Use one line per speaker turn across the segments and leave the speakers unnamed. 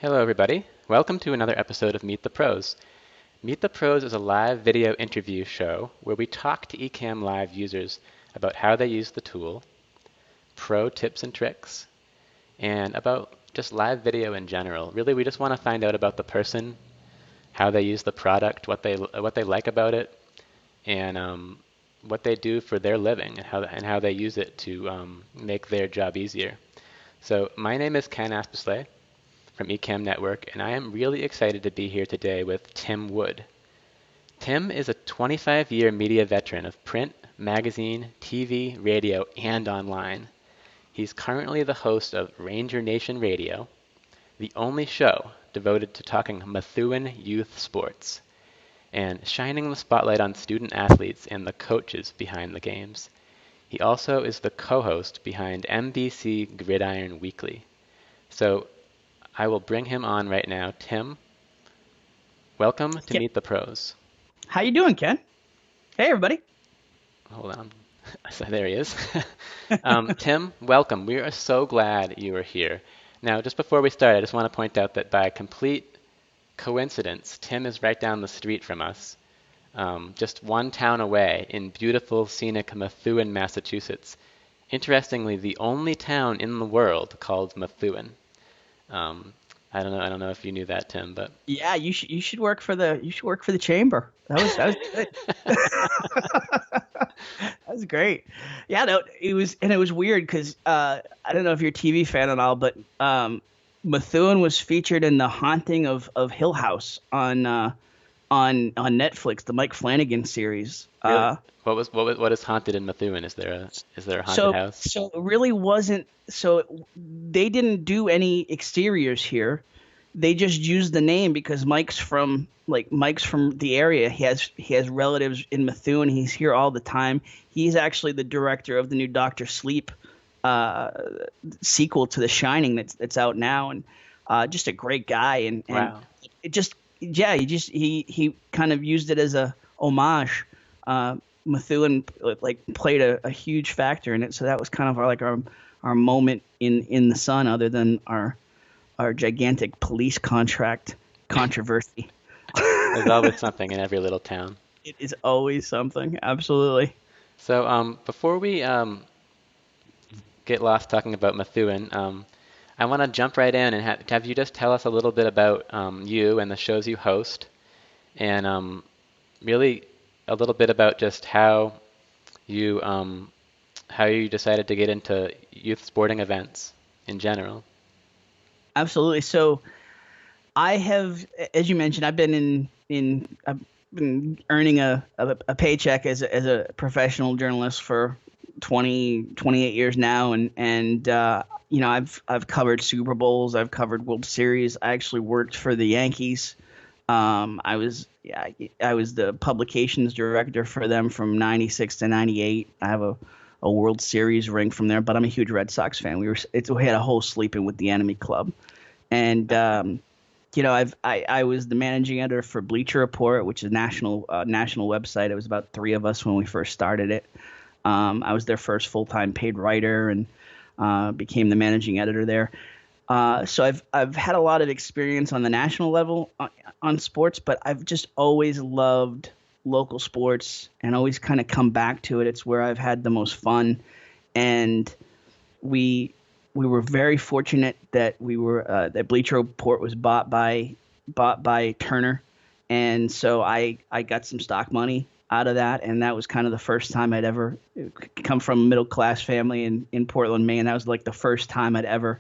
Hello, everybody. Welcome to another episode of Meet the Pros. Meet the Pros is a live video interview show where we talk to Ecamm Live users about how they use the tool, pro tips and tricks, and about just live video in general. Really, we just want to find out about the person, how they use the product, what they like about it, and what they do for their living, and how they use it to make their job easier. So my name is Ken Aspesley from Ecamm Network, and I am really excited to be here today with Tim Wood. Tim is a 25-year media veteran of print, magazine, TV, radio, and online. He's currently the host of Ranger Nation Radio, the only show devoted to talking Methuen youth sports and shining the spotlight on student athletes and the coaches behind the games. He also is the co-host behind MVC Gridiron Weekly. So I will bring him on right now. Tim, welcome to
Ken,
Meet the Pros.
how you doing, Ken? Hey, everybody.
Hold on. So there he is. Tim, welcome. We are so glad you are here. Now, just before we start, I just want to point out that by complete coincidence, Tim is right down the street from us, just one town away in beautiful, scenic Methuen, Massachusetts. Interestingly, the only town in the world called Methuen. Um, I don't know if you knew that, Tim, but
Yeah, you should work for the chamber. That was good. That was great. Yeah, no, it was weird because I don't know if you're a TV fan at all, but Methuen was featured in The Haunting of Hill House on Netflix, the Mike Flanagan series.
really, what is haunted in Methuen? Is there a haunted
So
house?
so it really wasn't. So they didn't do any exteriors here. They just used the name because Mike's from the area. He has relatives in Methuen. He's here all the time. He's actually the director of the new Doctor Sleep uh, sequel to The Shining that's out now, and just a great guy. And
Wow.
it just yeah, he kind of used it as a homage. Uh, Methuen like played a huge factor in it, so that was kind of our moment in the sun, other than our gigantic police contract controversy.
There's always something in every little town.
It is always something, absolutely.
So before we get lost talking about Methuen, I want to jump right in and have you just tell us a little bit about you and the shows you host, and really a little bit about just you how you decided to get into youth sporting events in general.
Absolutely. So I have, as you mentioned, I've been earning a paycheck as a professional journalist for 28 years now, and I've covered Super Bowls, I've covered World Series. I actually worked for the Yankees. I was the publications director for them from '96 to '98. I have a World Series ring from there, but I'm a huge Red Sox fan. We had a whole sleeping with the enemy club, and I was the managing editor for Bleacher Report, which is a national website. It was about three of us when we first started it. I was their first full-time paid writer, and became the managing editor there. So I've had a lot of experience on the national level on sports, but I've just always loved local sports and always kind of come back to it. It's where I've had the most fun, and we we were very fortunate that that Bleacher Report was bought by Turner, and so I got some stock money out of that, and that was kind of the first time I'd ever come from a middle class family in Portland, Maine. That was like the first time I'd ever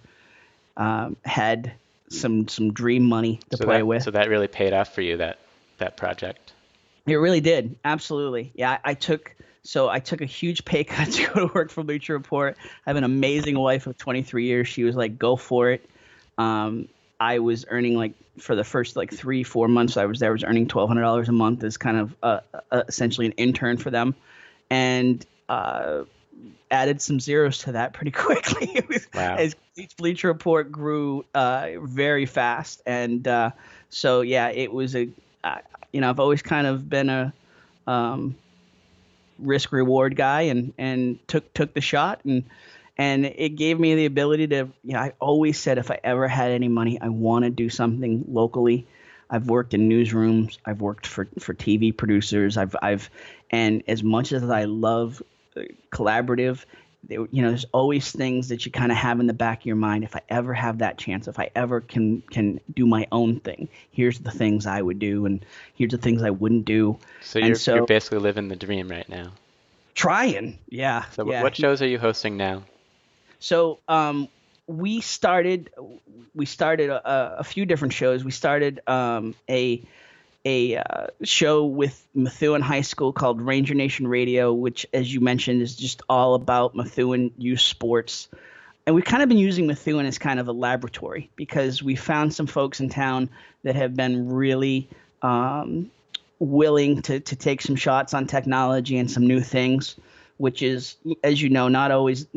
had some dream money to play with.
So that really paid off for you, that project.
It really did. Absolutely. Yeah, I took a huge pay cut to go to work for Bleacher Report. I have an amazing wife of 23 years. She was like, "Go for it." I was earning, like, for the first like 3-4 months I was there, I was earning $1,200 a month as kind of essentially an intern for them, and added some zeros to that pretty quickly.
Wow.
As Bleacher Report grew very fast, and so yeah, it was I've always kind of been a risk reward guy, and took the shot, And it gave me the ability to, I always said if I ever had any money, I want to do something locally. I've worked in newsrooms. I've worked for TV producers. And as much as I love collaborative, there's always things that you kind of have in the back of your mind. If I ever have that chance, if I ever can do my own thing, here's the things I would do, and here's the things I wouldn't do.
So you're basically living the dream right now.
Trying, yeah.
So
yeah.
what shows are you hosting now?
So we started a few different shows. We started a show with Methuen High School called Ranger Nation Radio, which, as you mentioned, is just all about Methuen youth sports. And we've kind of been using Methuen as kind of a laboratory because we found some folks in town that have been really willing to take some shots on technology and some new things, which is, as you know, not always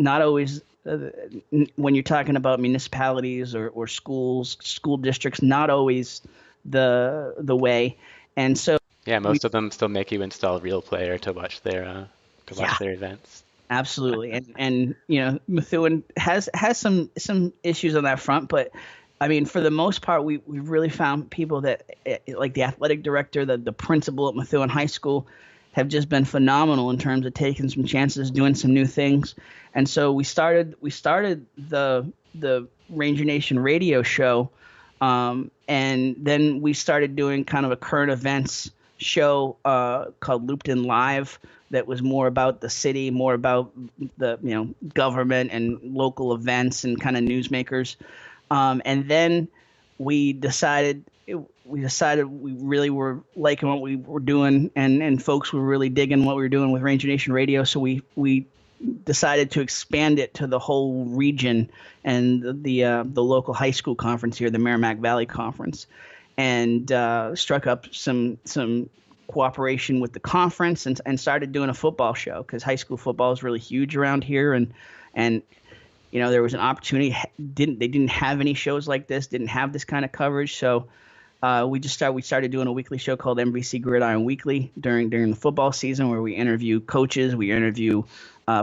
when you're talking about municipalities or schools, school districts, not always the way. And so
most of them still make you install Real Player to watch their events.
Absolutely. And Methuen has some issues on that front, but I mean, for the most part, we really found people that, like the athletic director, the principal at Methuen High School, have just been phenomenal in terms of taking some chances, doing some new things. And so we started the Ranger Nation radio show, and then we started doing kind of a current events show called Looped In Live that was more about the city, more about the government and local events and kind of newsmakers. And then we decided we really were liking what we were doing, and folks were really digging what we were doing with Ranger Nation Radio. So we decided to expand it to the whole region and the local high school conference here, the Merrimack Valley Conference, and struck up some cooperation with the conference and started doing a football show because high school football is really huge around here, and there was an opportunity. They didn't have any shows like this, didn't have this kind of coverage, so we started doing a weekly show called MVC Gridiron Weekly during the football season, where we interview coaches, we interview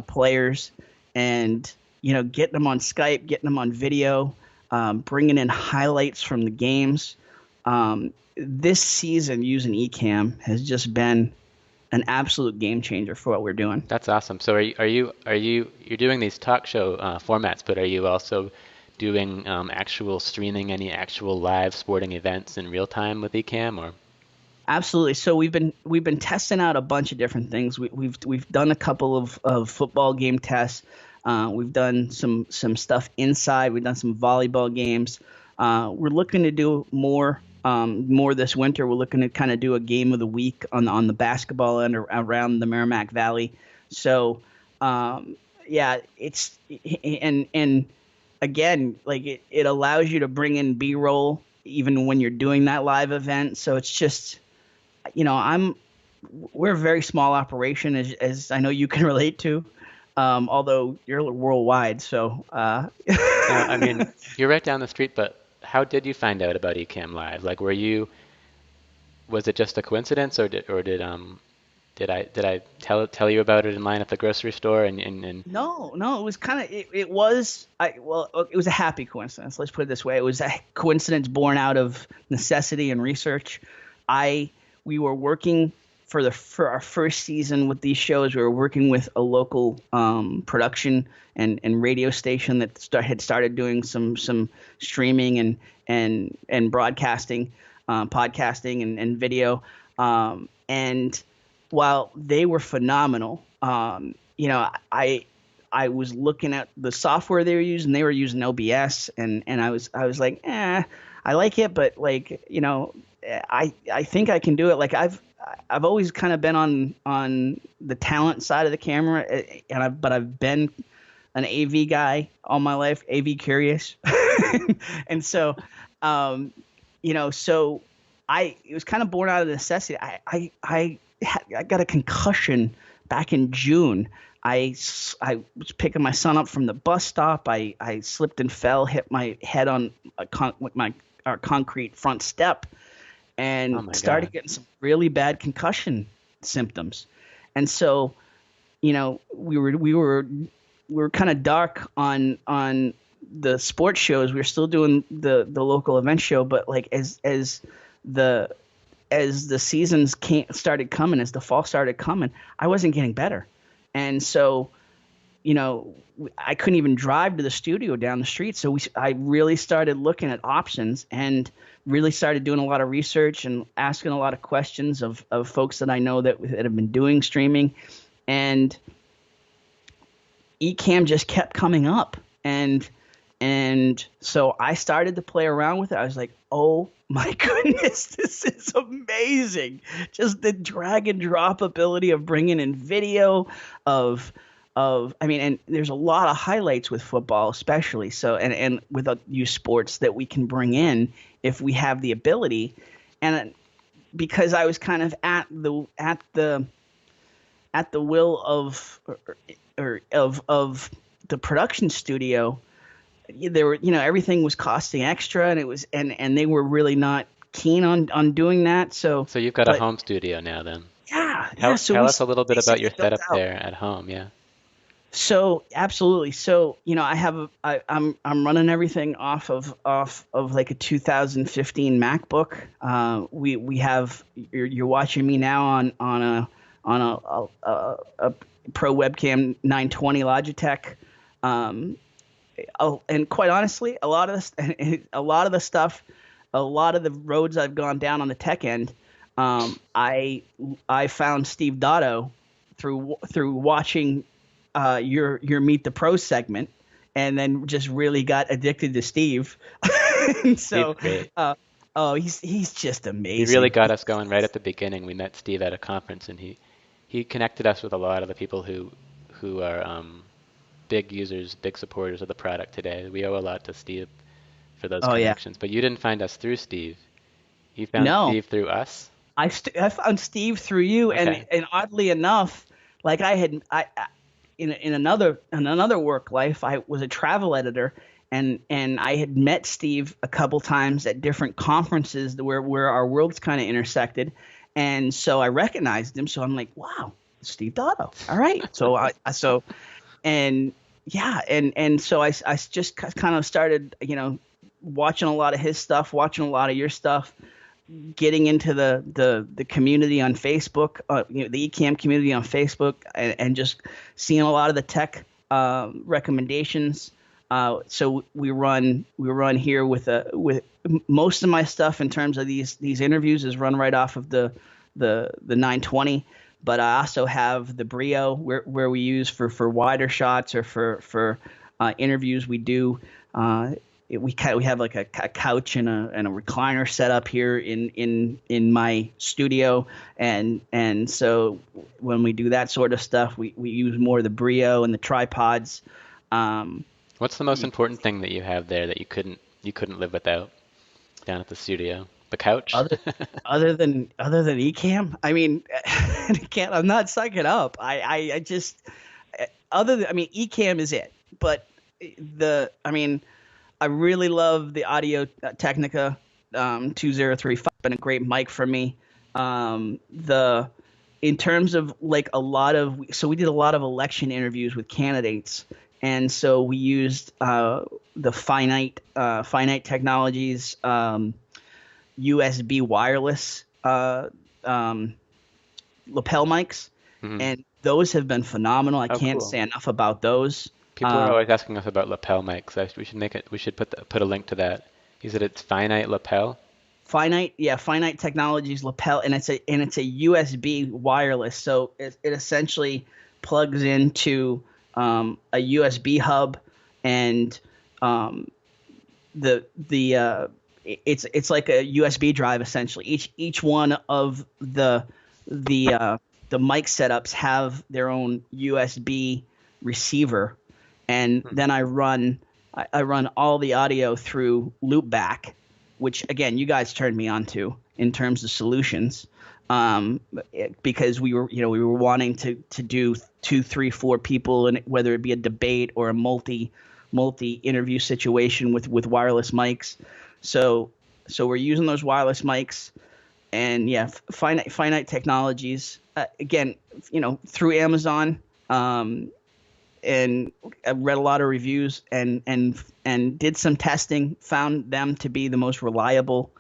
players, and getting them on Skype, getting them on video, bringing in highlights from the games. This season using Ecamm has just been an absolute game changer for what we're doing.
That's awesome. So you're doing these talk show formats, but are you also doing actual streaming any actual live sporting events in real time with Ecamm, or?
Absolutely. So we've been testing out a bunch of different things. We've done a couple of football game tests. We've done some stuff inside. We've done some volleyball games. We're looking to do more this winter. We're looking to kind of do a game of the week on the basketball end around the Merrimack Valley. So it's and again, like it allows you to bring in B-roll even when you're doing that live event. So it's just, we're a very small operation, as I know you can relate to, although you're worldwide. So
I mean, you're right down the street, but how did you find out about Ecamm Live? Like, was it just a coincidence, or did I tell you about it in line at the grocery store? And
No, it was kind of it was a happy coincidence. Let's put it this way: it was a coincidence born out of necessity and research. We were working for our first season with these shows. We were working with a local production and radio station that had started doing some streaming and broadcasting, podcasting and video, and while they were phenomenal, I was looking at the software they were using. They were using OBS, and I was like, I like it, but like, I think I can do it. Like I've always kind of been on the talent side of the camera, but I've been an AV guy all my life, AV curious, and so so it was kind of born out of necessity. I got a concussion back in June. I was picking my son up from the bus stop. I slipped and fell, hit my head on our concrete front step, and started getting some really bad concussion symptoms. And so, we were we were kind of dark on the sports shows. We were still doing the local event show, but like the as the seasons started coming, as the fall started coming, I wasn't getting better. And so, I couldn't even drive to the studio down the street. So I really started looking at options and really started doing a lot of research and asking a lot of questions of folks that I know that have been doing streaming. And Ecamm just kept coming up. And so I started to play around with it. I was like, oh my goodness, this is amazing. Just the drag and drop ability of bringing in video and there's a lot of highlights with football, especially. So, and with youth sports that we can bring in if we have the ability. And because I was kind of at the will of the production studio, there were, everything was costing extra, and it was, and they were really not keen on doing that. So
you've got a home studio now, then.
Yeah.
Tell us a little bit about your setup there at home. Yeah.
So absolutely. So I'm running everything off of like a 2015 MacBook. We have you're watching me now on a Pro Webcam 920 Logitech. And quite honestly, a lot of the stuff, a lot of the roads I've gone down on the tech end, I found Steve Dotto through watching your Meet the Pros segment, and then just really got addicted to Steve. And so, he's just amazing.
He really got us going right at the beginning. We met Steve at a conference, and he connected us with a lot of the people who are big users, big supporters of the product today. We owe a lot to Steve for those connections. Yeah. But you didn't find us through Steve. You found Steve through us?
I found Steve through you, okay. and oddly enough, like in another work life, I was a travel editor, and I had met Steve a couple times at different conferences where our worlds kind of intersected, and so I recognized him. So I'm like, wow, Steve Dotto. All right. So so I just kind of started, watching a lot of his stuff, watching a lot of your stuff, getting into the community on Facebook, the Ecamm community on Facebook, and just seeing a lot of the tech recommendations. So we run here with most of my stuff in terms of these interviews is run right off of the 920. But I also have the Brio where we use for wider shots or for interviews. We do we have like a couch and a recliner set up here in my studio, and so when we do that sort of stuff, we use more of the Brio and the tripods.
What's the most important thing that you have there that you couldn't live without down at the studio? The couch?
Other than Ecamm, I mean, I'm not sucking up. Ecamm is it. But I really love the Audio Technica 2035. Been a great mic for me. In terms of like we did a lot of election interviews with candidates, and so we used the finite technologies. USB wireless lapel mics, and those have been phenomenal. I can't say enough about those.
People are always asking us about lapel mics. We should put a link to that. You said it's finite lapel?
Finite technologies lapel, and it's a USB wireless. So it essentially plugs into a USB hub, and it's like a USB drive essentially. Each one of the mic setups have their own USB receiver, and then I run all the audio through loopback, which again you guys turned me on to in terms of solutions, because we were wanting to do 2, 3, 4 people, and whether it be a debate or a multi interview situation with wireless mics. So we're using those wireless mics, and finite technologies, again, through Amazon, and I read a lot of reviews and did some testing, found them to be the most reliable,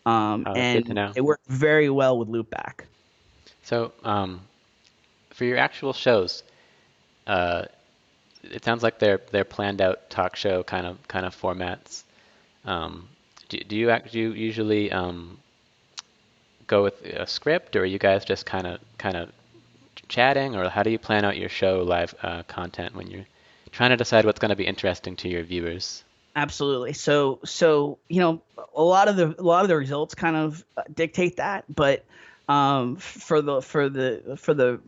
That's good to
and
know.
it worked very well with loopback.
So, for your actual shows, uh, it sounds like they're planned out talk show kind of formats. Um, do you usually go with a script, or are you guys just kind of chatting, or how do you plan out your show live content when you're trying to decide what's going to be interesting to your viewers?
Absolutely. So a lot of the results kind of dictate that, but for the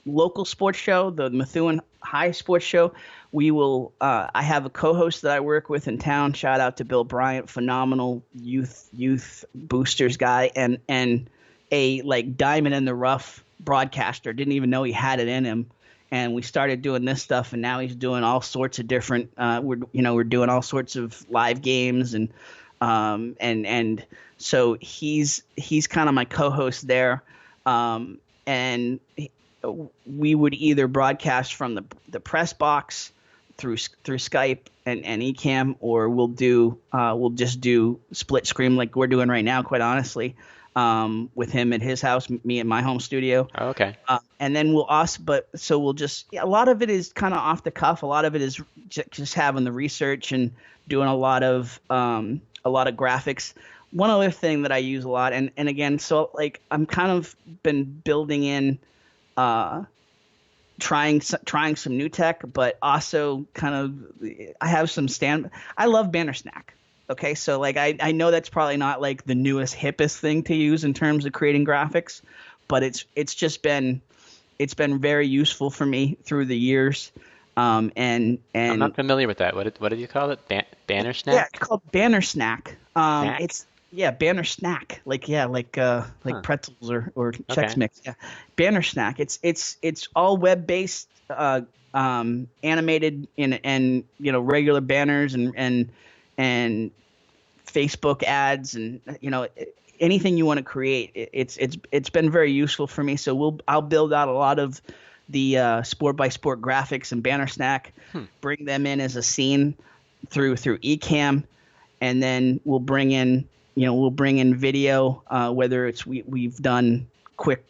local sports show, the Methuen High Sports Show, we will. I have a co-host that I work with in town. Shout out to Bill Bryant, phenomenal youth boosters guy, and a like diamond in the rough broadcaster. Didn't even know he had it in him. And we started doing this stuff, and now he's doing all sorts of different. We're doing all sorts of live games, and so he's kind of my co-host there, and we would either broadcast from the press box through Skype and Ecamm, or we'll just do split screen like we're doing right now, quite honestly, with him at his house, me at my home studio.
Oh, okay.
And then we'll just a lot of it is kind of off the cuff. A lot of it is just having the research and doing a lot of graphics. One other thing that I use a lot, and again, so like I'm kind of been building in, trying some new tech, but also kind of I have some I love Banner Snack. Okay, so like I know that's probably not like the newest hippest thing to use in terms of creating graphics, but it's just been very useful for me through the years. And
I'm not familiar with that. What did you call it? Banner
yeah,
snack?
it's called Banner Snack.
Snack?
It's Banner Snack, like
Huh.
pretzels or Chex
Okay.
Mix. Yeah, Banner Snack. It's all web based, animated and regular banners and Facebook ads and anything you want to create. It's been very useful for me. So I'll build out a lot of the sport by sport graphics and Banner Snack,
Hmm.
bring them in as a scene through Ecamm, and then we'll bring in video, whether it's we've done quick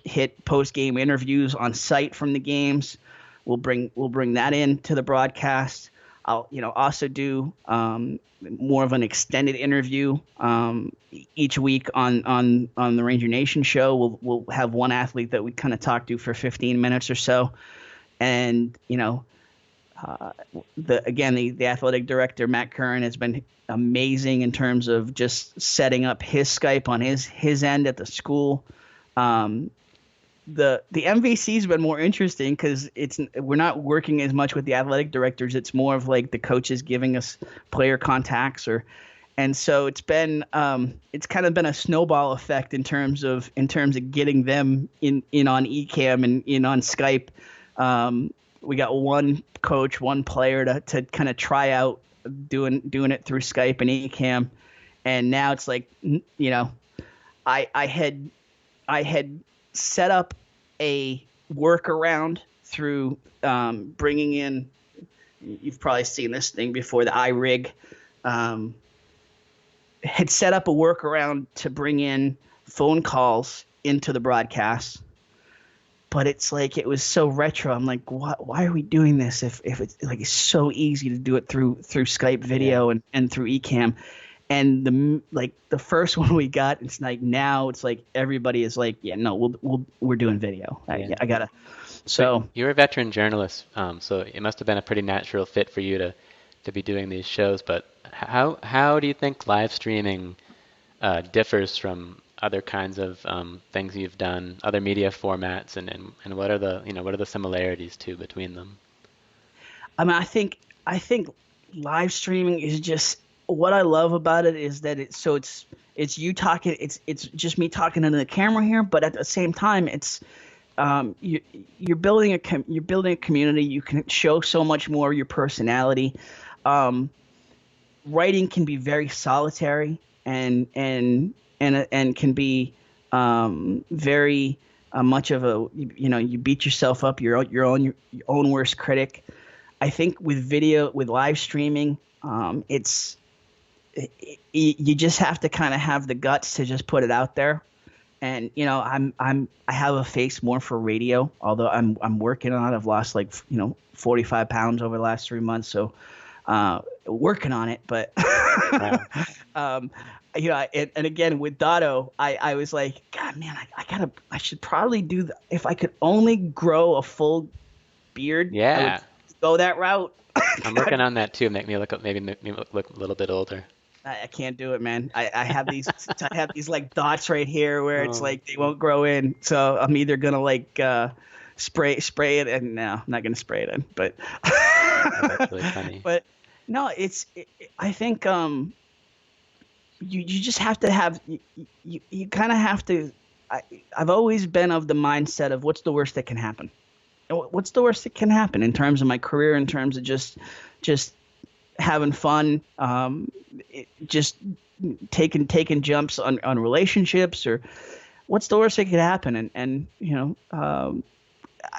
hit post game interviews on site from the games. We'll bring that into the broadcast. I'll also do more of an extended interview each week on the Ranger Nation show. We'll have one athlete that we kind of talk to for 15 minutes or so, and the athletic director Matt Curran has been amazing in terms of just setting up his Skype on his end at the school. The MVC has been more interesting because we're not working as much with the athletic directors. It's more of like the coaches giving us player contacts, and so it's kind of been a snowball effect in terms of getting them in on Ecamm and in on Skype. We got one coach, one player to kind of try out doing it through Skype and Ecamm, and now it's like I had set up a workaround through bringing in. You've probably seen this thing before, the iRig. Had set up a workaround to bring in phone calls into the broadcast, but it's like it was so retro. I'm like, why are we doing this if it's like it's so easy to do it through Skype video and through Ecamm. And the first one we got, it's like now it's like everybody is like, yeah, no, we're doing video.
Yeah.
I gotta.
So you're a veteran journalist, so it must have been a pretty natural fit for you to be doing these shows. But how do you think live streaming differs from other kinds of things you've done, other media formats, and what are the similarities too between them?
I mean, I think live streaming is just what I love about it is that it's you talking, it's just me talking into the camera here, but at the same time, it's you're building a community. You can show so much more of your personality. Writing can be very solitary and can be very much of a you beat yourself up, your own worst critic. I think with live streaming, you just have to kind of have the guts to just put it out there. And I have a face more for radio, although I'm working on it. I've lost 45 pounds over the last 3 months, so working on it. But and again with Dotto, I was like, God, man, I should probably do that. If I could only grow a full beard, I would go that route.
I'm working on that too. Make me look a little bit older.
I can't do it, man. I have these like dots right here where it's like they won't grow in. So I'm either gonna spray it, and no, I'm not gonna spray it in. But
that's really funny.
But no, I think you just have to have you kind of have to. I've always been of the mindset of what's the worst that can happen. What's the worst that can happen in terms of my career, in terms of just having fun, just taking jumps on relationships, or what's the worst that could happen? And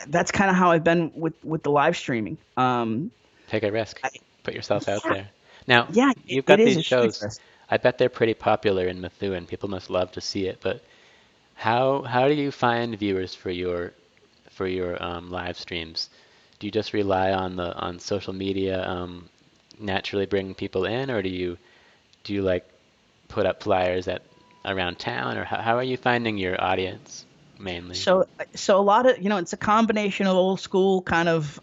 that's kind of how I've been with the live streaming.
Take a risk, put yourself out there. Now, you've
got
these shows. I bet they're pretty popular in Methuen. People must love to see it. But how do you find viewers for your live streams? Do you just rely on social media naturally bring people in, or do you like put up flyers around town, or how are you finding your audience mainly?
So a lot of it's a combination of old school kind of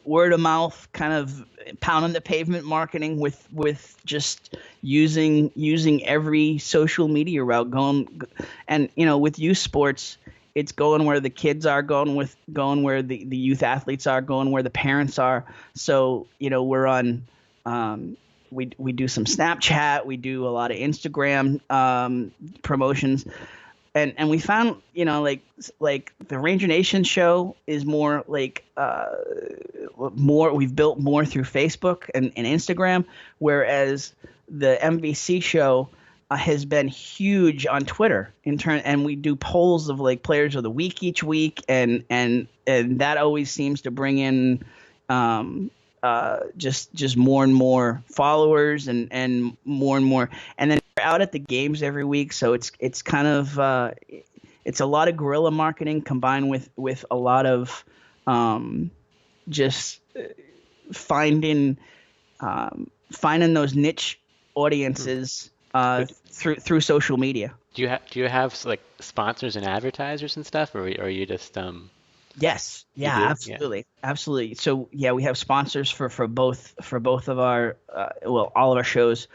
word of mouth, kind of pounding the pavement marketing with just using every social media route going, and with youth sports, it's going where the kids are, going where the youth athletes are, going where the parents are. So we're on. We do some Snapchat. We do a lot of Instagram promotions, and we found like the Ranger Nation show is more like we've built more through Facebook and Instagram, whereas the MVC show has been huge on Twitter and we do polls of like players of the week each week, and that always seems to bring in just more and more followers and more, and then we're out at the games every week, so it's kind of it's a lot of guerrilla marketing combined with a lot of just finding those niche audiences through social media.
Do you have like sponsors and advertisers and stuff, or are you just
Yes. Yeah, absolutely. So we have sponsors for both of our all of our shows,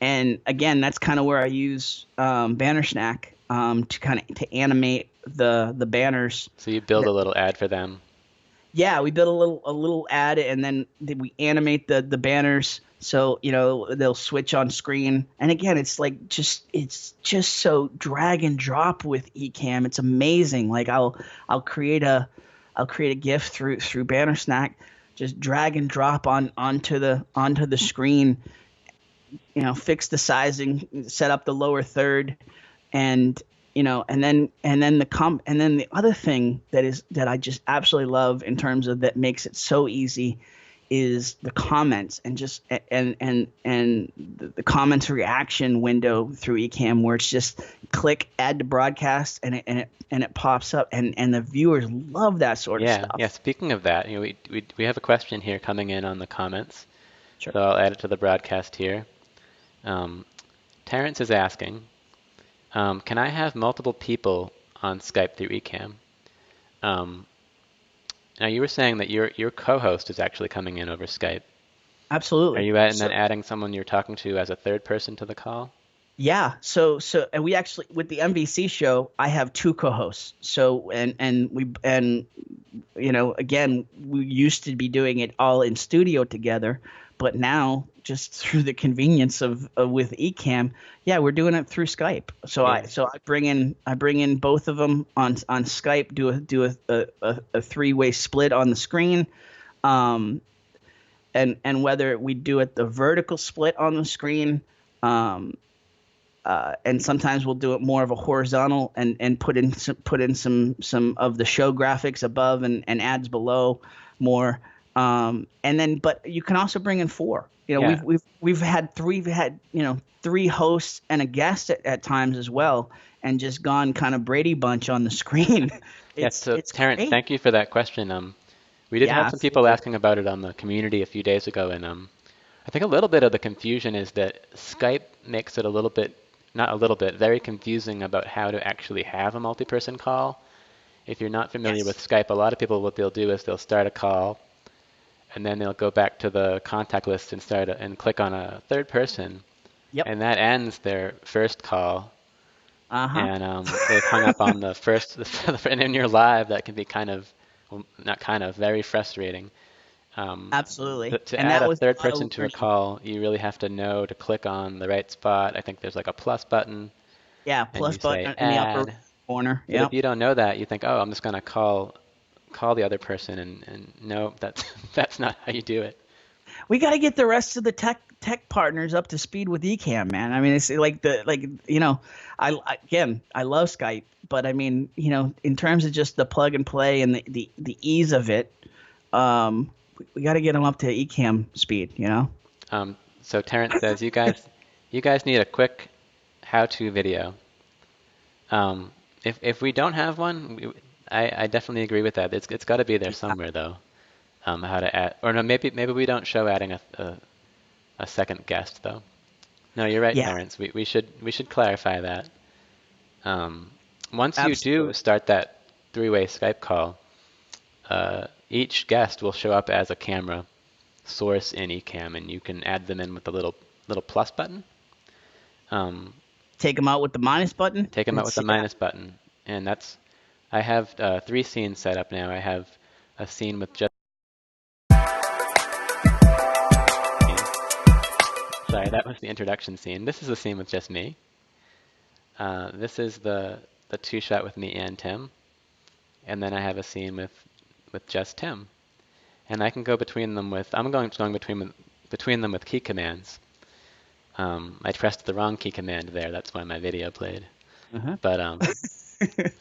and again, that's kind of where I use Banner Snack to animate the banners.
So you build a little ad for them.
Yeah, we build a little ad, and then we animate the banners. So they'll switch on screen, and again, it's just so drag and drop with Ecamm. It's amazing. Like I'll create a GIF through Banner Snack, just drag and drop onto the screen. Fix the sizing, set up the lower third, and then the other thing that I just absolutely love in terms of that makes it so easy is the comments and the comments reaction window through Ecamm, where it's just click add to broadcast and it pops up, and the viewers love that sort of stuff.
Yeah. Speaking of that, we have a question here coming in on the comments.
Sure.
So I'll add it to the broadcast here. Terrence is asking, can I have multiple people on Skype through Ecamm? Now, you were saying that your co-host is actually coming in over Skype.
Absolutely.
Are you adding someone you're talking to as a third person to the call?
Yeah. So and we actually, with the MVC show, I have two co-hosts. So again, we used to be doing it all in studio together, but now just through the convenience of with Ecamm, we're doing it through Skype. So I bring in both of them on Skype, do a three-way split on the screen, and whether we do it the vertical split on the screen, and sometimes we'll do it more of a horizontal and put in some of the show graphics above and ads below more. And then, but you can also bring in 4. You know,
Yeah.
we've had 3 hosts and a guest at times as well, and just gone kind of Brady Bunch on the screen.
Yeah.
It's
So Terrence,
great.
thank you for that question. We did
Yeah,
have some people
absolutely.
asking about it on the community a few days ago, and I think a little bit of the confusion is that Skype makes it a little bit, not a little bit, very confusing about how to actually have a multi-person call. If you're not familiar with
Yes.
Skype, a lot of people, what they'll do is they'll start a call, and then they'll go back to the contact list and and click on a third person,
Yep.
and that ends their first call,
Uh-huh.
and they've hung up on the first, and in your live, that can be kind of, well, not kind of, very frustrating. Um,
Absolutely.
to
And
add
that
a
was
third
a lot
person
of
to a
learning.
call, you really have to know to click on the right spot. I think there's like a plus button,
Yeah,
and
plus
you say
button in the upper
add.
corner.
But if
Yep.
you don't know that, you think, oh, I'm just gonna call the other person, and no, that's that's not how you do it.
We got to get the rest of the tech partners up to speed with Ecamm, man. I mean, it's again, I love Skype, but I mean, in terms of just the plug and play and the ease of it, we got to get them up to Ecamm speed.
So Terrence says, you guys need a quick how-to video. If we don't have one, I definitely agree with that. It's got to be there somewhere though. How to add, or no, maybe we don't show adding a second guest though. No, you're right,
Yeah,
Terrence. We should clarify that. Um, Once you do
absolutely.
start that three-way Skype call, each guest will show up as a camera source in Ecamm, and you can add them in with the little plus button. Um,
Take them out with the minus button.
Take them out with
It's
the
yeah,
minus button, and I have 3 scenes set up now. I have a scene with just me. Sorry, that was the introduction scene. This is the scene with just me. This is the 2 shot with me and Tim, and then I have a scene with just Tim. And I can go between them with I'm going between them with key commands. I pressed the wrong key command there. That's why my video played.
uh-huh.
But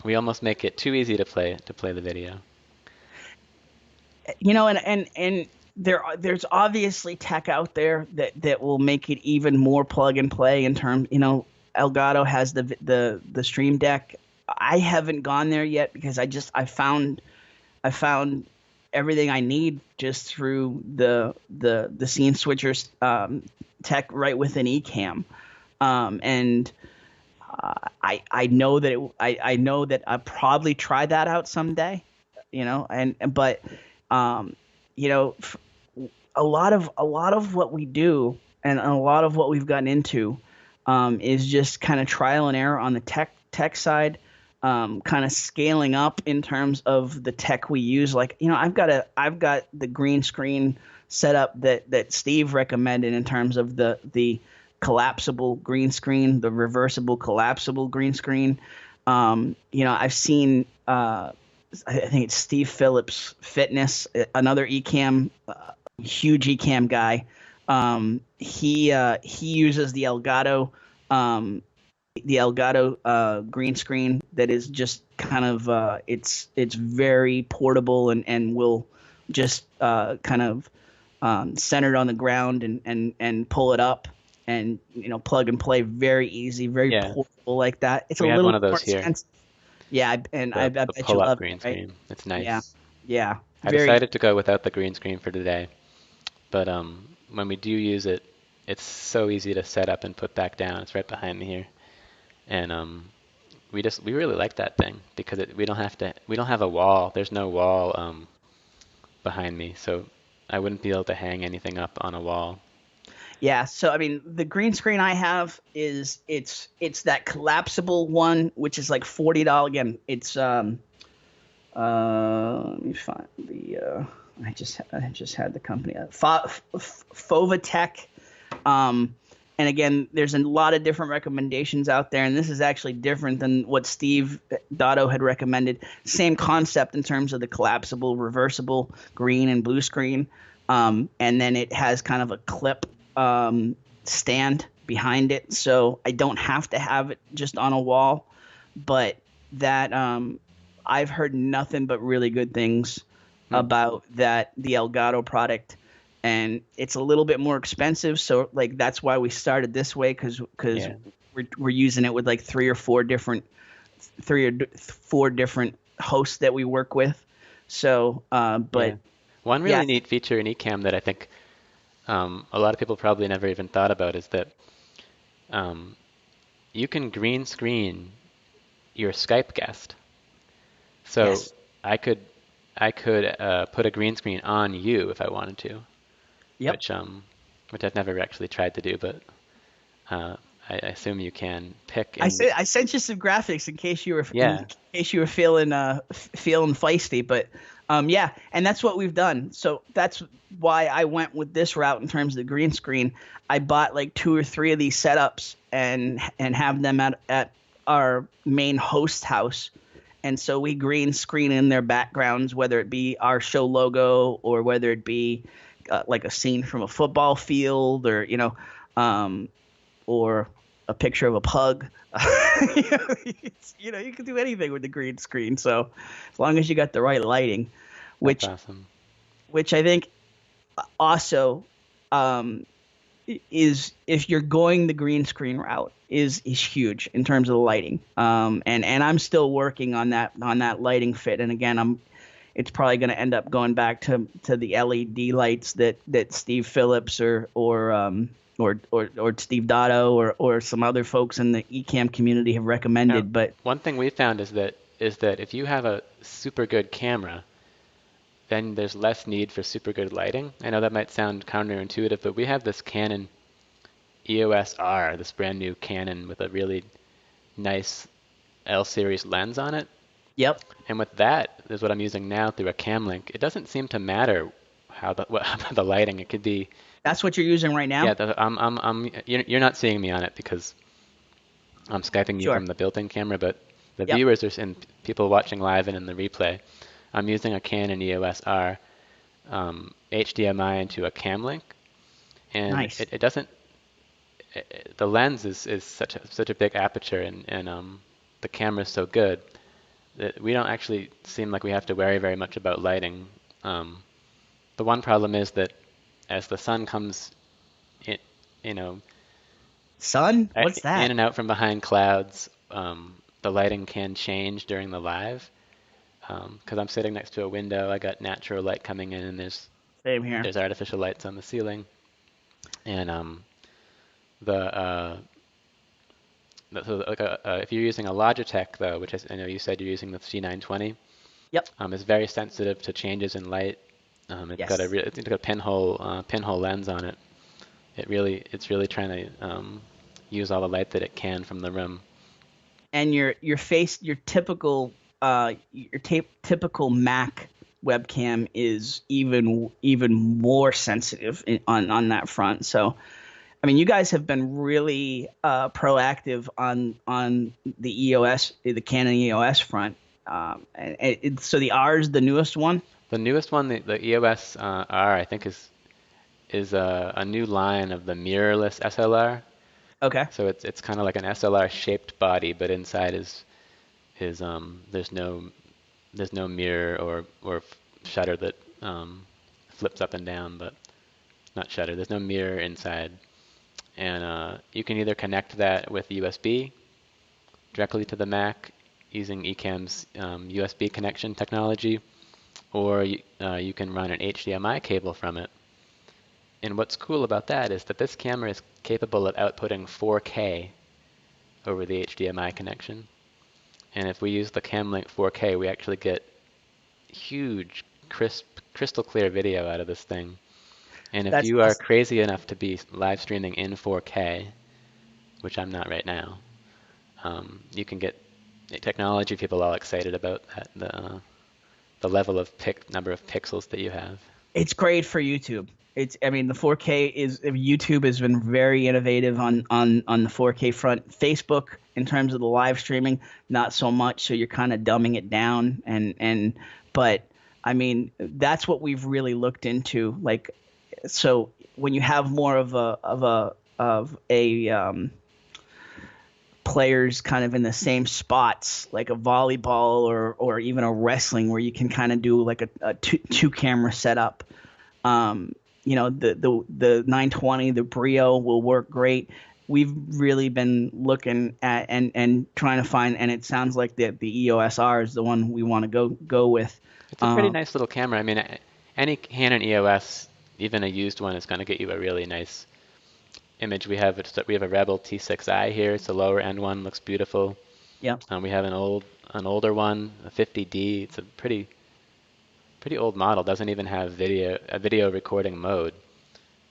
we almost make it too easy to play the video.
And there's obviously tech out there that will make it even more plug and play in terms. Elgato has the Stream Deck. I haven't gone there yet because I found everything I need just through the scene switchers tech right within Ecamm. And I know that I know that I'll probably try that out someday. But um, a lot of what we do and a lot of what we've gotten into is just kind of trial and error on the tech side, kind of scaling up in terms of the tech we use. Like, I've got the green screen setup that Steve recommended in terms of the collapsible green screen, the reversible collapsible green screen. I've seen I think it's Steve Phillips Fitness, another Ecamm, huge Ecamm guy. He uses the Elgato green screen that is just kind of it's very portable and will just kind of centered on the ground and pull it up and plug and play, very easy, very
Yeah,
portable like that. It's a
we have one
little
of
more
those here.
expensive. Yeah, I
The
bet you
pull-up
love it,
green
right?
screen. It's
Yeah,
nice.
yeah,
I
very.
decided to go without the green screen for today, but when we do use it, it's so easy to set up and put back down. It's right behind me here, and we really like that thing because we don't have a wall. There's no wall behind me, so I wouldn't be able to hang anything up on a wall.
Yeah, so I mean, the green screen I have is it's that collapsible one, which is like $40. Again, it's let me find I just had the company Fovatech. And again, there's a lot of different recommendations out there, and this is actually different than what Steve Dotto had recommended. Same concept in terms of the collapsible, reversible green and blue screen, and then it has kind of a clip stand behind it, so I don't have to have it just on a wall. But that I've heard nothing but really good things about the Elgato product, and it's a little bit more expensive. So like that's why we started this way, because
Yeah.
we're using it with like three or four different hosts that we work with. So, but
Yeah. One
yeah,
really neat feature in Ecamm that I think a lot of people probably never even thought about is that um, you can green screen your Skype guest. So
yes,
I could put a green screen on you if I wanted to,
yep.
which which I've never actually tried to do, but uh, I assume you can pick and
I sent you some graphics in
yeah.
case you were feeling feeling feisty, but yeah, and that's what we've done. So that's why I went with this route in terms of the green screen. I bought like two or three of these setups and have them at our main host house. And so we green screen in their backgrounds, whether it be our show logo or whether it be like a scene from a football field, or um, or a picture of a pug. You can do anything with the green screen. So as long as you got the right lighting,
That's
which
awesome.
which I think also um, is, if you're going the green screen route, is huge in terms of the lighting. And I'm still working on that lighting fit. And again, it's probably going to end up going back to the LED lights that Steve Phillips or Steve Dotto or some other folks in the Ecamm community have
Now,
recommended. But
one thing we found is that if you have a super good camera, then there's less need for super good lighting. I know that might sound counterintuitive, but we have this Canon EOS R, this brand new Canon with a really nice L series lens on it.
yep,
And with that is what I'm using now through a cam link. It doesn't seem to matter how the lighting. It could be
that's what you're using right
yeah.
now.
You're not seeing me on it because I'm skyping you
Sure.
from the built-in camera, but the
Yep.
viewers and people watching live and in the replay, I'm using a Canon EOS R HDMI into a cam link, and
Nice.
it doesn't. The lens is such a big aperture, and the camera is so good that we don't actually seem like we have to worry very much about lighting. Um, the one problem is that as the sun comes in, you know,
Son, what's
in
that?
and out from behind clouds, the lighting can change during the live. Because I'm sitting next to a window, I got natural light coming in, and
Same here.
there's artificial lights on the ceiling. And the so like if you're using a Logitech though, which I know you said you're using the C920,
Yep.
it's very sensitive to changes in light.
Yes.
It's got a pinhole lens on it. It's really trying to use all the light that it can from the room.
And your typical Mac webcam is even more sensitive on that front. So I mean, you guys have been really proactive on the Canon EOS front. So the R is the newest one.
The newest one, the EOS R, I think is a new line of the mirrorless SLR.
Okay.
So it's kind of like an SLR shaped body, but inside is there's no mirror or shutter that flips up and down, but not shutter. There's no mirror inside, and you can either connect that with USB directly to the Mac using Ecamm's USB connection technology, or you can run an HDMI cable from it. And what's cool about that is that this camera is capable of outputting 4K over the HDMI connection. And if we use the CamLink 4K, we actually get huge, crisp, crystal clear video out of this thing. And if
That's
you are
awesome.
crazy enough to be live streaming in 4K, which I'm not right now, you can get technology people all excited about that, the level of number of pixels that you have.
It's great for YouTube. I mean, the 4K is YouTube has been very innovative on the 4K front. Facebook, in terms of the live streaming, not so much. So you're kind of dumbing it down, but I mean, that's what we've really looked into. Like, so when you have more of a players kind of in the same spots, like a volleyball or even a wrestling, where you can kind of do like a two camera setup. Um, the 920, the Brio will work great. We've really been looking at and trying to find, and it sounds like the EOS R is the one we want to go with.
It's a pretty nice little camera. I mean, any Canon EOS, even a used one, is going to get you a really nice image. We have a Rebel T6i here. It's a lower end one. Looks beautiful.
Yeah.
We have an older one, a 50D. It's a pretty old model. Doesn't even have a video recording mode,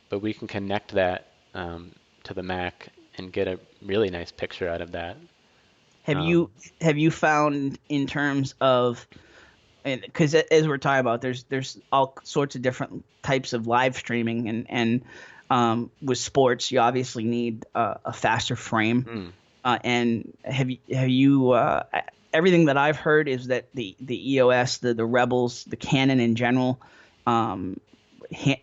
but we can connect that to the Mac and get a really nice picture out of that.
Have you found in terms of, because as we're talking about, there's all sorts of different types of live streaming, and with sports you obviously need a faster frame. And have you everything that I've heard is that the EOS, the Rebels, the Canon in general,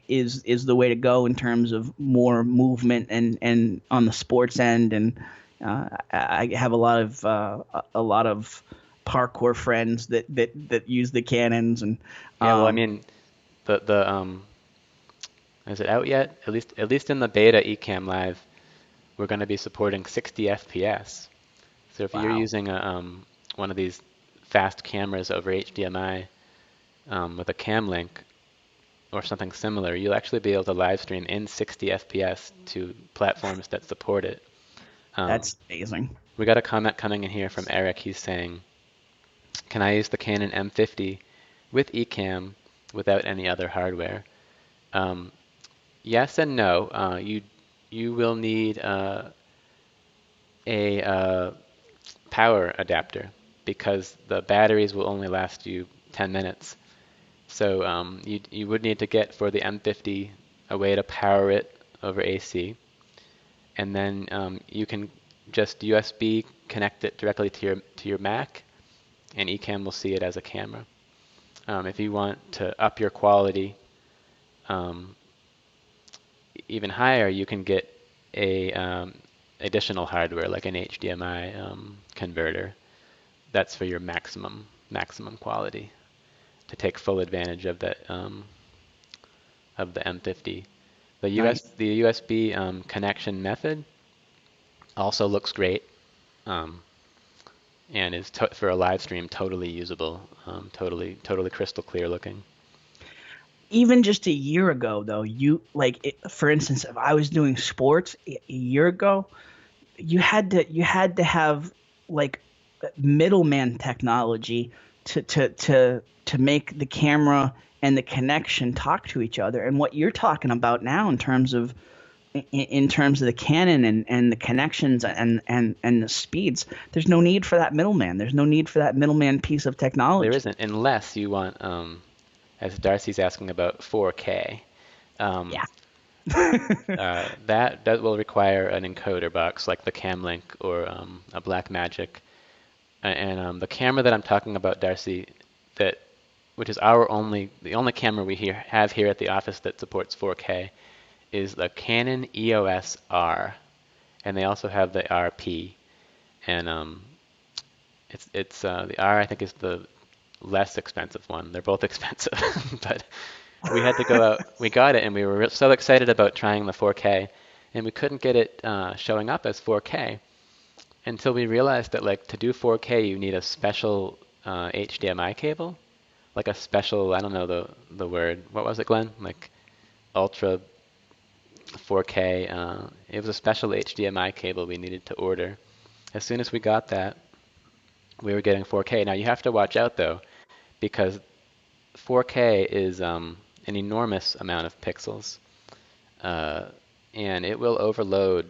is the way to go in terms of more movement and on the sports end. And I have a lot of parkour friends that use the Canons. And
yeah, well, I mean, the is it out yet? At least in the beta Ecamm Live, we're going to be supporting 60 FPS. So if you're using one of these fast cameras over HDMI with a cam link or something similar, you'll actually be able to live stream in 60 FPS to platforms that support it.
That's amazing.
We got a comment coming in here from Eric. He's saying, "Can I use the Canon M50 with Ecamm without any other hardware?" Yes and no. You will need a power adapter because the batteries will only last you 10 minutes. So you would need to get for the M50 a way to power it over AC, and then you can just USB connect it directly to your Mac, and Ecamm will see it as a camera. If you want to up your quality even higher, you can get a additional hardware like an HDMI converter. That's for your maximum quality to take full advantage of the M50.
Nice.
The USB connection method also looks great, and is for a live stream totally usable, totally crystal clear looking.
Even just a year ago, though, for instance, if I was doing sports a year ago, you had to have like middleman technology to make the camera and the connection talk to each other. And what you're talking about now in terms of the Canon and the connections and the speeds, there's no need for that middleman. There's no need for that middle piece of technology.
There isn't, unless you want, as Darcy's asking about 4K.
Yeah.
That will require an encoder box like the Camlink or a Blackmagic. And the camera that I'm talking about, Darcy, which is the only camera we have here at the office that supports 4K, is the Canon EOS R, and they also have the RP. And it's the R I think is the less expensive one. They're both expensive, but we had to go out. We got it, and we were so excited about trying the 4K, and we couldn't get it showing up as 4K until we realized that, like, to do 4K, you need a special HDMI cable, like a special, I don't know the word. What was it, Glenn? Like ultra 4K. It was a special HDMI cable we needed to order. As soon as we got that, we were getting 4K. Now you have to watch out though, because 4K is an enormous amount of pixels, and it will overload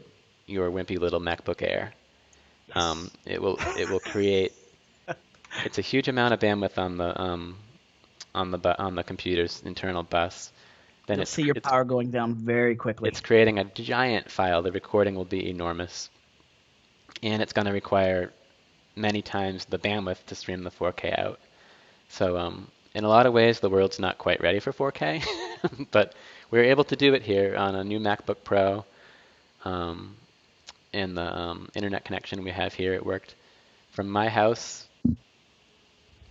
your wimpy little MacBook Air.
Yes.
It will create. It's a huge amount of bandwidth on the computer's internal bus. Then
You'll see your power going down very quickly.
It's creating a giant file. The recording will be enormous, and it's going to require many times the bandwidth to stream the 4K out. So in a lot of ways, the world's not quite ready for 4K, but we're able to do it here on a new MacBook Pro um, and the internet connection we have here, it worked. From my house,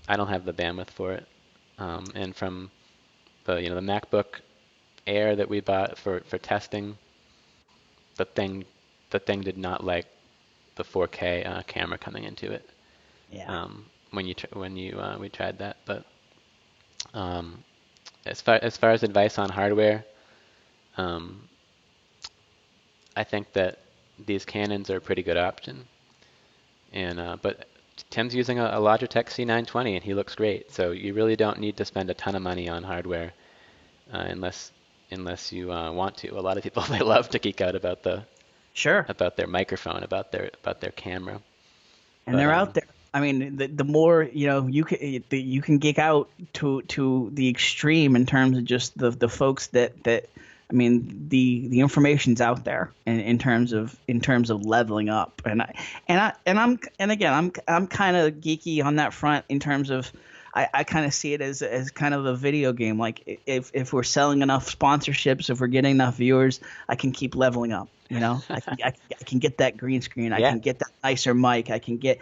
I don't have the bandwidth for it. And from the MacBook Air that we bought for testing, the thing the thing did not like the 4K camera coming into it.
Yeah.
When we tried that, but um, as far as advice on hardware, um, I think that these Canons are a pretty good option. And but Tim's using a Logitech C920 and he looks great. So you really don't need to spend a ton of money on hardware unless you want to. A lot of people they love to geek out
Sure.
about their microphone, about their camera.
And they're out there. I mean, the more you can geek out to the extreme in terms of just the folks that I mean, the information's out there in terms of leveling up. And I'm kind of geeky on that front in terms of I kind of see it as kind of a video game. Like if we're selling enough sponsorships, if we're getting enough viewers, I can keep leveling up. I can get that green screen. I can get that nicer mic. I can get,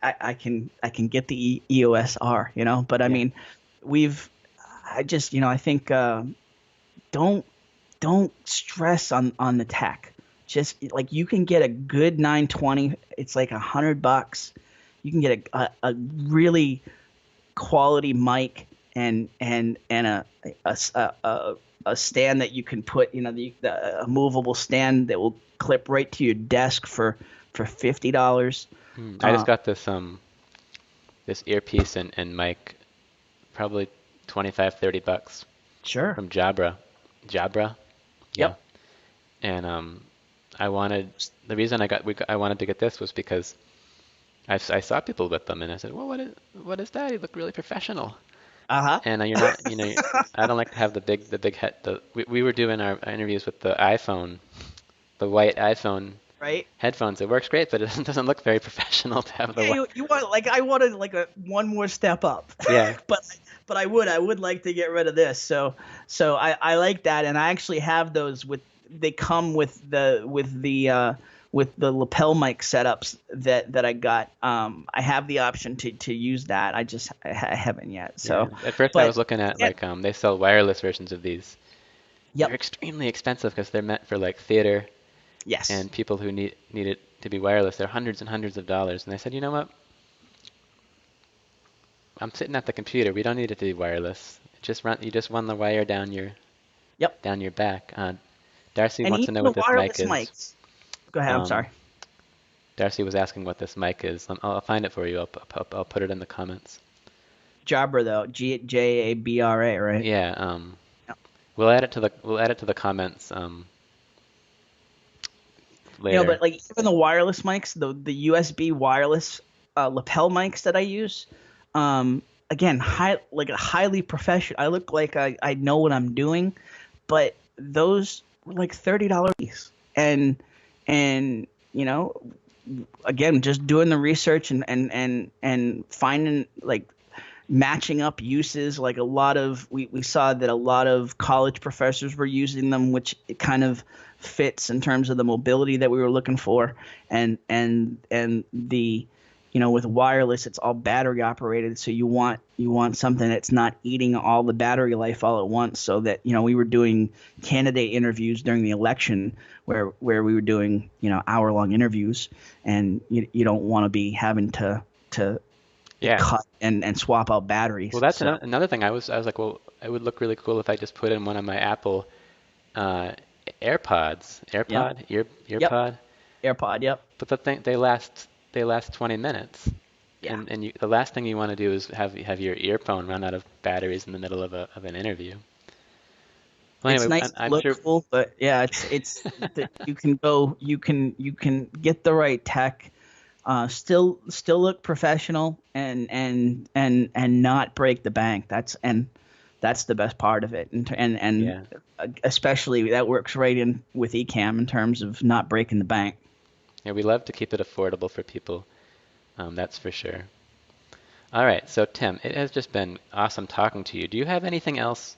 I can get the EOS R. But I mean, I think don't stress on the tech. Just like you can get a good 920. It's like $100. You can get a really quality mic and a stand that you can put, a movable stand that will clip right to your desk for $50.
I just got this earpiece and mic, probably $25-$30.
Sure.
From Jabra. Yeah.
Yep.
And the reason I wanted to get this was because I saw people with them and I said, well, what is that? You look really professional.
Uh-huh.
And you're not, I don't like to have the big head. We were doing our interviews with the iPhone, the white iPhone headphones. It works great, but it doesn't look very professional to have the white.
I wanted like one more step up.
Yeah.
But I would like to get rid of this. So I like that, and I actually have those they come with the lapel mic setups that I got. I have the option to use that. I haven't yet. So
At first I was looking at they sell wireless versions of these.
Yep.
They're extremely expensive because they're meant for like theater.
Yes.
And people who need it to be wireless. They're hundreds and hundreds of dollars. And I said, you know what? I'm sitting at the computer. We don't need it to be wireless. You just run the wire down your back. Darcy wants to know what this mic is.
Mics. Go ahead. I'm sorry.
Darcy was asking what this mic is. I'll find it for you. I'll put it in the comments.
Jabra though, Jabra, right?
Yeah. We'll add it to the comments. Later.
But like even the wireless mics, the USB wireless lapel mics that I use, again, highly professional. I look like I know what I'm doing, but those were like $30 and again, just doing the research and finding like matching up uses. Like we saw that a lot of college professors were using them, which it kind of fits in terms of the mobility that we were looking for, and the with wireless it's all battery operated, so you want something that's not eating all the battery life all at once. So that we were doing candidate interviews during the election where we were doing hour-long interviews, and you don't want to be having to cut and swap out batteries.
Well, that's another thing. I was like, well, it would look really cool if I just put in one of my Apple AirPods. AirPod.
Yep.
But the thing, they last 20 minutes. Yeah. And the last thing you want to do is have your earphone run out of batteries in the middle of an interview. Well, anyway,
it's nice to look cool, but yeah, it's you can get the right tech, still look professional and not break the bank. That's the best part of it, and especially that works right in with Ecamm in terms of not breaking the bank.
Yeah, we love to keep it affordable for people. That's for sure. All right, so Tim, it has just been awesome talking to you. Do you have anything else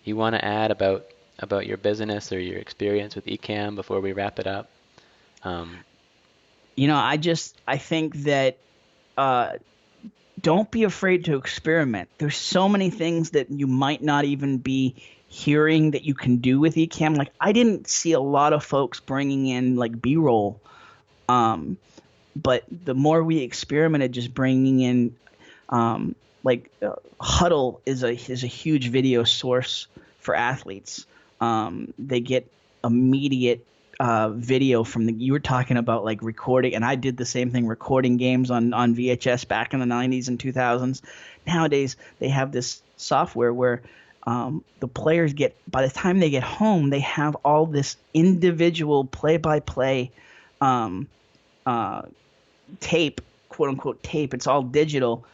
you want to add about about your business or your experience with Ecamm before we wrap it up? Um,
I think that uh, don't be afraid to experiment. There's so many things that you might not even be hearing that you can do with Ecamm. Like I didn't see a lot of folks bringing in like B-roll, um, but the more we experimented, just bringing in Huddle is a huge video source for athletes. They get immediate video from you were talking about like recording, and I did the same thing, recording games on VHS back in the 90s and 2000s. Nowadays they have this software where the players get, by the time they get home, they have all this individual play-by-play tape, quote unquote tape. It's all digital,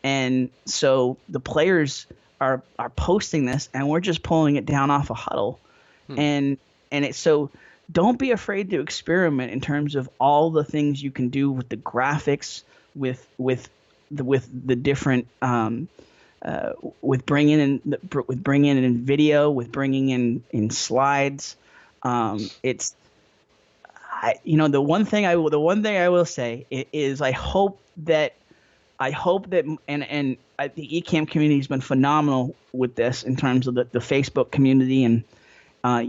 and so the players are posting this, and we're just pulling it down off a Huddle, and it's so. Don't be afraid to experiment in terms of all the things you can do with the graphics, with the different with bringing in video, with bringing in slides. It's the one thing I will say is I hope that the Ecamm community has been phenomenal with this in terms of the Facebook community, and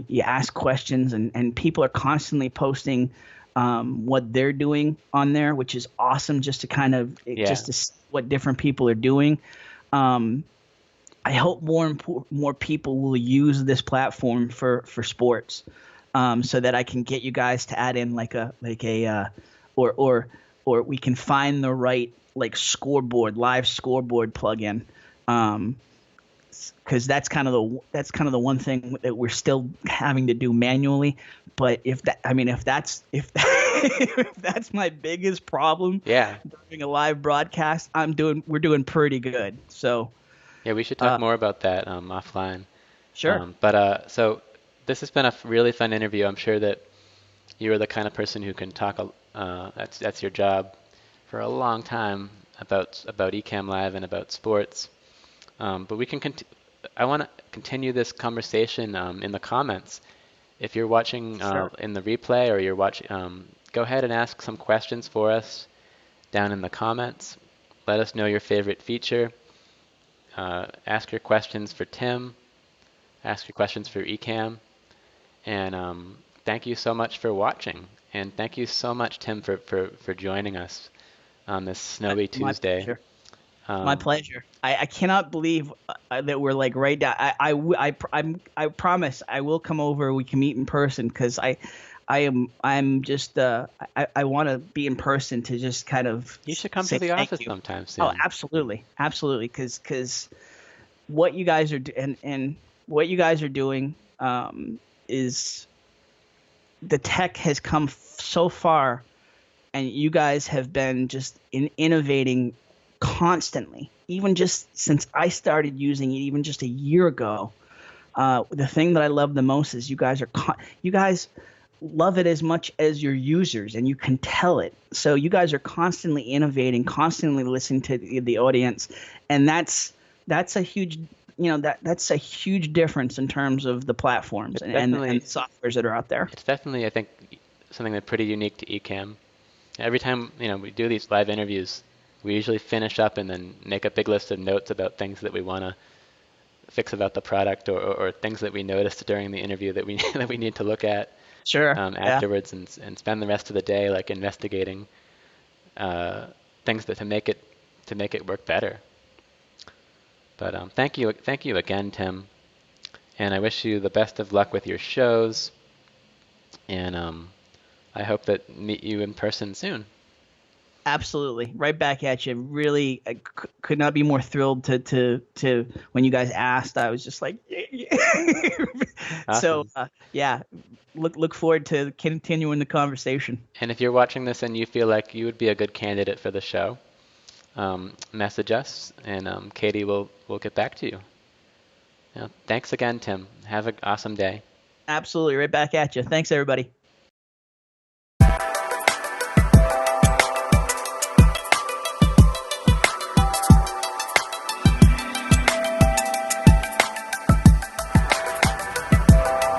you ask questions, and people are constantly posting what they're doing on there, which is awesome, just to kind of just to see what different people are doing. I hope more people will use this platform for sports, so that I can get you guys to add in or we can find the right live scoreboard plugin. Because that's kind of the one thing that we're still having to do manually. But if that's my biggest problem, during a live broadcast, we're doing pretty good. So
yeah, we should talk more about that offline.
Sure.
So this has been a really fun interview. I'm sure that you are the kind of person who can talk. That's your job for a long time about Ecamm Live and about sports. But we can I want to continue this conversation in the comments. If you're watching in the replay, or you're watching, go ahead and ask some questions for us down in the comments. Let us know your favorite feature. Ask your questions for Tim. Ask your questions for Ecamm. And thank you so much for watching. And thank you so much, Tim, for joining us on this snowy Tuesday.
Pleasure. My pleasure. I cannot believe that we're like right down. I promise I will come over. We can meet in person, because I'm just I want to be in person to just kind of.
You should come to the office sometime soon.
Oh, absolutely, because what you guys are and what you guys are doing is, the tech has come so far, and you guys have been just innovating constantly, even just since I started using it, even just a year ago. The thing that I love the most is you guys love it as much as your users, and you can tell it. So you guys are constantly innovating, constantly listening to the audience, and that's a huge that's a huge difference in terms of the platforms and softwares that are out there.
It's definitely, I think, something that's pretty unique to Ecamm. Every time we do these live interviews, we usually finish up and then make a big list of notes about things that we want to fix about the product, or things that we noticed during the interview that we that we need to look at afterwards, and spend the rest of the day like investigating things to make it work better. But thank you again, Tim, and I wish you the best of luck with your shows, and I hope that meet you in person soon.
Absolutely. Right back at you. Really, I could not be more thrilled to when you guys asked. I was just like, awesome. So look forward to continuing the conversation.
And if you're watching this and you feel like you would be a good candidate for the show, message us, and Katie will get back to you. Thanks again, Tim. Have an awesome day.
Absolutely. Right back at you. Thanks, everybody.